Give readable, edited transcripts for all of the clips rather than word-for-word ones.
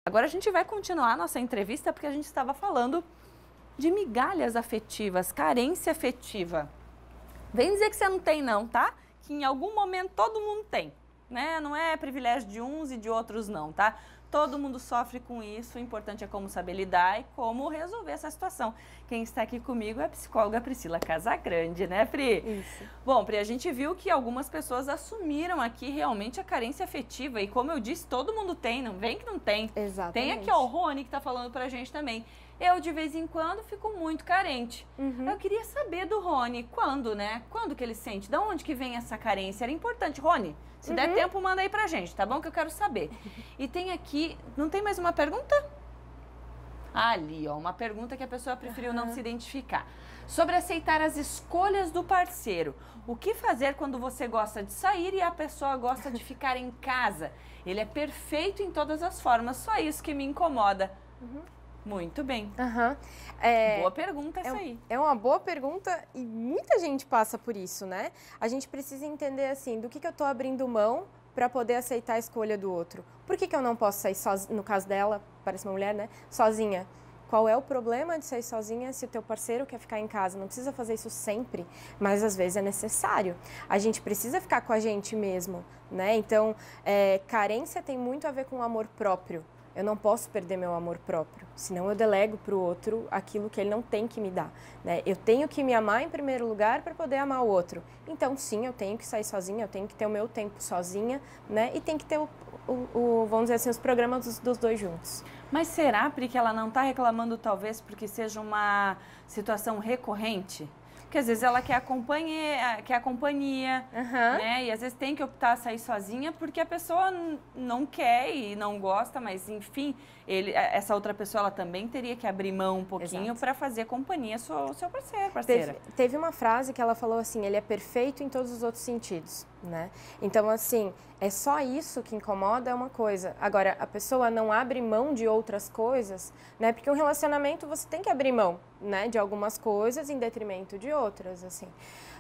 Agora a gente vai continuar a nossa entrevista porque a gente estava falando de migalhas afetivas, carência afetiva. Vem dizer que você não tem não, tá? Que em algum momento todo mundo tem, né? Não é privilégio de uns e de outros não, tá? Todo mundo sofre com isso, o importante é como saber lidar e como resolver essa situação. Quem está aqui comigo é a psicóloga Priscila Casagrande, né, Pri? Isso. Bom, Pri, a gente viu que algumas pessoas assumiram aqui realmente a carência afetiva e como eu disse, todo mundo tem, não vem que não tem. Exatamente. Tem aqui ó, o Rony que está falando pra gente também. Eu, de vez em quando, fico muito carente. Eu queria saber do Rony, quando, né? Quando que ele sente? Da onde que vem essa carência? Era importante. Rony, se der tempo, manda aí pra gente, tá bom? Que eu quero saber. E tem aqui, não tem mais uma pergunta? Ali, ó, uma pergunta que a pessoa preferiu não se identificar. Sobre aceitar as escolhas do parceiro. O que fazer quando você gosta de sair e a pessoa gosta de ficar em casa? Ele é perfeito em todas as formas, só isso que me incomoda. Muito bem. Boa pergunta essa aí. É uma boa pergunta e muita gente passa por isso, né? A gente precisa entender, assim, do que eu tô abrindo mão para poder aceitar a escolha do outro. Por que eu não posso sair sozinha, no caso dela, parece uma mulher, né? Sozinha. Qual é o problema de sair sozinha se o teu parceiro quer ficar em casa? Não precisa fazer isso sempre, mas às vezes é necessário. A gente precisa ficar com a gente mesmo, né? Então, carência tem muito a ver com o amor próprio. Eu não posso perder meu amor próprio, senão eu delego para o outro aquilo que ele não tem que me dar, né? Eu tenho que me amar em primeiro lugar para poder amar o outro. Então, sim, eu tenho que sair sozinha, eu tenho que ter o meu tempo sozinha, né? E tem que ter, vamos dizer assim, os programas dos dois juntos. Mas será, Pri, que ela não está reclamando talvez porque seja uma situação recorrente? Porque às vezes ela quer a companhia, né? E às vezes tem que optar a sair sozinha porque a pessoa não quer e não gosta, mas enfim, essa outra pessoa ela também teria que abrir mão um pouquinho para fazer companhia ao seu parceiro, parceira. Teve uma frase que ela falou assim, ele é perfeito em todos os outros sentidos, né? Então, assim, é só isso que incomoda, é uma coisa. Agora, a pessoa não abre mão de outras coisas, né? Porque um relacionamento você tem que abrir mão, né? De algumas coisas em detrimento de outras, assim.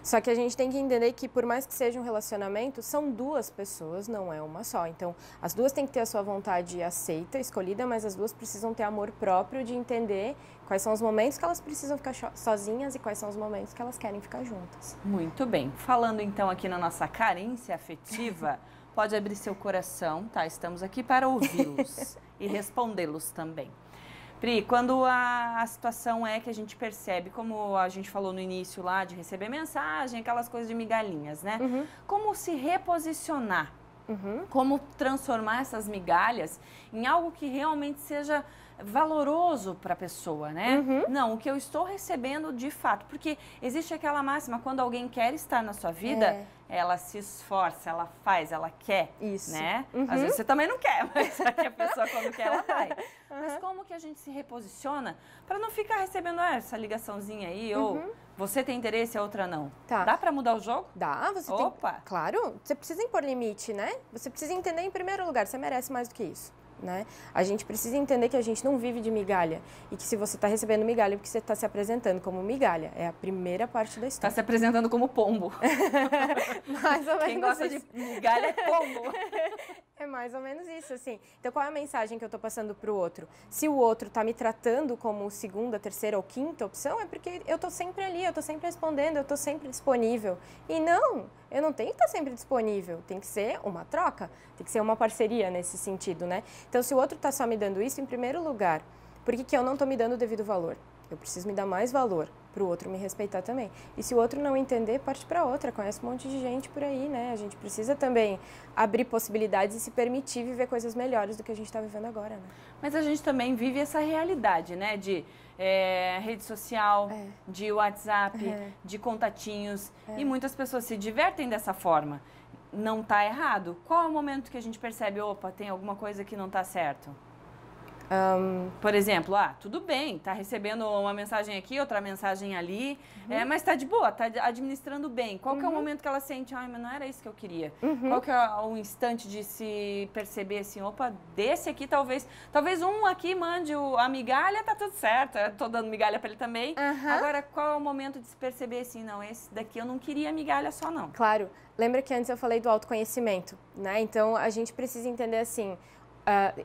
Só que a gente tem que entender que, por mais que seja um relacionamento, são duas pessoas, não é uma só. Então, as duas têm que ter a sua vontade aceita, escolhida, mas as duas precisam ter amor próprio de entender quais são os momentos que elas precisam ficar sozinhas e quais são os momentos que elas querem ficar juntas. Muito bem. Falando então aqui na nossa carência afetiva, pode abrir seu coração, tá? Estamos aqui para ouvi-los e respondê-los também. Pri, quando a situação é que a gente percebe, como a gente falou no início lá, de receber mensagem, aquelas coisas de migalhinhas, né? Como se reposicionar? Como transformar essas migalhas em algo que realmente seja valoroso para a pessoa, né? Não, o que eu estou recebendo de fato, porque existe aquela máxima, quando alguém quer estar na sua vida, ela se esforça, ela faz, ela quer, né? Às vezes você também não quer, mas aqui a pessoa quando quer, ela vai. Mas como que a gente se reposiciona para não ficar recebendo essa ligaçãozinha aí, ou você tem interesse e a outra não? Tá. Dá para mudar o jogo? Dá, você Opa! tem... Claro, você precisa impor limite, né? Você precisa entender em primeiro lugar, você merece mais do que isso. Né? A gente precisa entender que a gente não vive de migalha e que se você está recebendo migalha é porque você está se apresentando como migalha. É a primeira parte da história. Está se apresentando como pombo. Mais ou menos. Quem gosta de migalha é pombo. É mais ou menos isso, assim. Então, qual é a mensagem que eu estou passando para o outro? Se o outro está me tratando como segunda, terceira ou quinta opção, é porque eu estou sempre ali, eu estou sempre respondendo, eu estou sempre disponível. E não, eu não tenho que estar sempre disponível. Tem que ser uma troca, tem que ser uma parceria nesse sentido, né? Então, se o outro está só me dando isso, em primeiro lugar, por que eu não estou me dando o devido valor? Eu preciso me dar mais valor para o outro me respeitar também. E se o outro não entender, parte para outra. Conhece um monte de gente por aí, né? A gente precisa também abrir possibilidades e se permitir viver coisas melhores do que a gente está vivendo agora, né? Mas a gente também vive essa realidade, né? De rede social, de WhatsApp, de contatinhos. E muitas pessoas se divertem dessa forma. Não está errado. Qual é o momento que a gente percebe, opa, tem alguma coisa que não está certo? Por exemplo, tudo bem, tá recebendo uma mensagem aqui, outra mensagem ali, mas tá de boa, tá administrando bem. Qual que é o momento que ela sente, ai, mas não era isso que eu queria? Qual que é o instante de se perceber assim, opa, desse aqui talvez um aqui mande a migalha, tá tudo certo, eu tô dando migalha pra ele também. Agora, qual é o momento de se perceber assim, não, esse daqui eu não queria migalha só não? Claro, lembra que antes eu falei do autoconhecimento, né? Então, a gente precisa entender assim,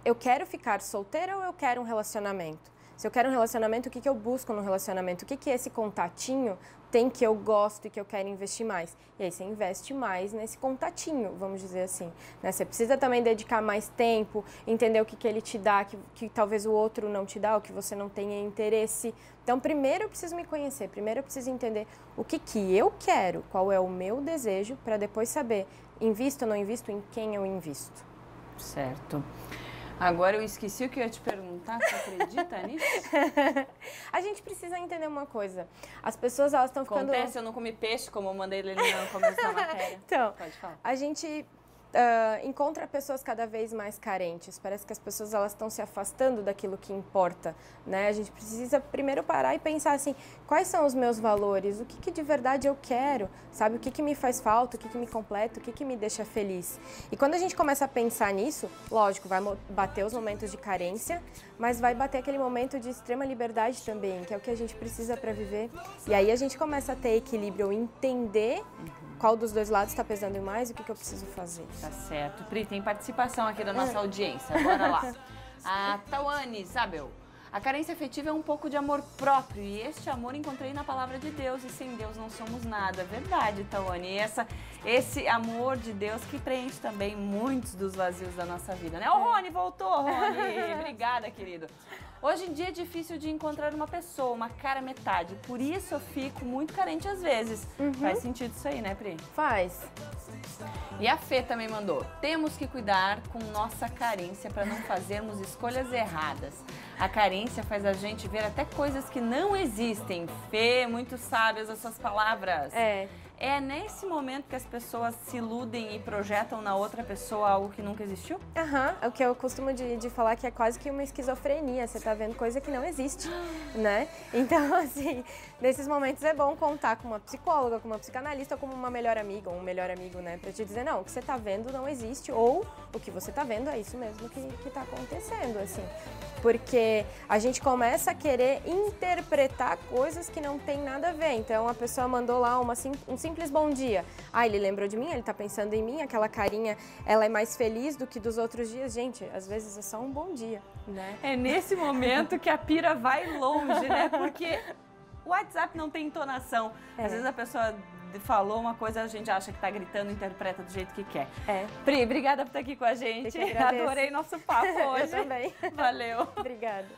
eu quero ficar solteira ou eu quero um relacionamento? Se eu quero um relacionamento, o que eu busco no relacionamento? O que esse contatinho tem que eu gosto e que eu quero investir mais? E aí você investe mais nesse contatinho, vamos dizer assim. Né? Você precisa também dedicar mais tempo, entender o que ele te dá, que talvez o outro não te dá, o que você não tenha interesse. Então, primeiro eu preciso me conhecer, primeiro eu preciso entender o que eu quero, qual é o meu desejo, para depois saber, invisto ou não invisto, em quem eu invisto. Certo. Agora eu esqueci o que eu ia te perguntar, você acredita nisso? A gente precisa entender uma coisa. As pessoas, elas estão ficando... Acontece, eu não comi peixe, como eu mandei ele no começo da matéria. Então, pode falar. A gente encontra pessoas cada vez mais carentes. Parece que as pessoas, elas estão se afastando daquilo que importa, né? A gente precisa primeiro parar e pensar assim, quais são os meus valores? O que de verdade eu quero? Sabe? O que me faz falta? O que me completa? O que me deixa feliz? E quando a gente começa a pensar nisso, lógico, vai bater os momentos de carência, mas vai bater aquele momento de extrema liberdade também, que é o que a gente precisa para viver. E aí a gente começa a ter equilíbrio, entender qual dos dois lados está pesando mais e o que eu preciso fazer. Tá certo. Pri, tem participação aqui da nossa audiência. Bora lá. A Tawane Isabel. A carência afetiva é um pouco de amor próprio e este amor encontrei na palavra de Deus e sem Deus não somos nada. Verdade, Tawane. E esse amor de Deus que preenche também muitos dos vazios da nossa vida, né? O Rony voltou, Rony. Obrigada, querido. Hoje em dia é difícil de encontrar uma pessoa, uma cara metade. Por isso eu fico muito carente às vezes. Faz sentido isso aí, né, Pri? Faz. E a Fê também mandou. Temos que cuidar com nossa carência para não fazermos escolhas erradas. A carência faz a gente ver até coisas que não existem. Fê, muito sábias as suas palavras. É nesse momento que as pessoas se iludem e projetam na outra pessoa algo que nunca existiu? O que eu costumo de falar que é quase que uma esquizofrenia, você tá vendo coisa que não existe, né? Então, assim, nesses momentos é bom contar com uma psicóloga, com uma psicanalista ou com uma melhor amiga ou um melhor amigo, né? Pra te dizer, não, o que você tá vendo não existe ou o que você tá vendo é isso mesmo que tá acontecendo, assim. Porque a gente começa a querer interpretar coisas que não tem nada a ver. Então, a pessoa mandou lá um simples bom dia. Ele lembrou de mim, ele tá pensando em mim, aquela carinha, ela é mais feliz do que dos outros dias. Gente, às vezes é só um bom dia, né? É nesse momento que a pira vai longe, né? Porque o WhatsApp não tem entonação. Às vezes a pessoa falou uma coisa, a gente acha que tá gritando, interpreta do jeito que quer. Pri, obrigada por estar aqui com a gente. Adorei nosso papo hoje. Eu também. Valeu. Obrigada.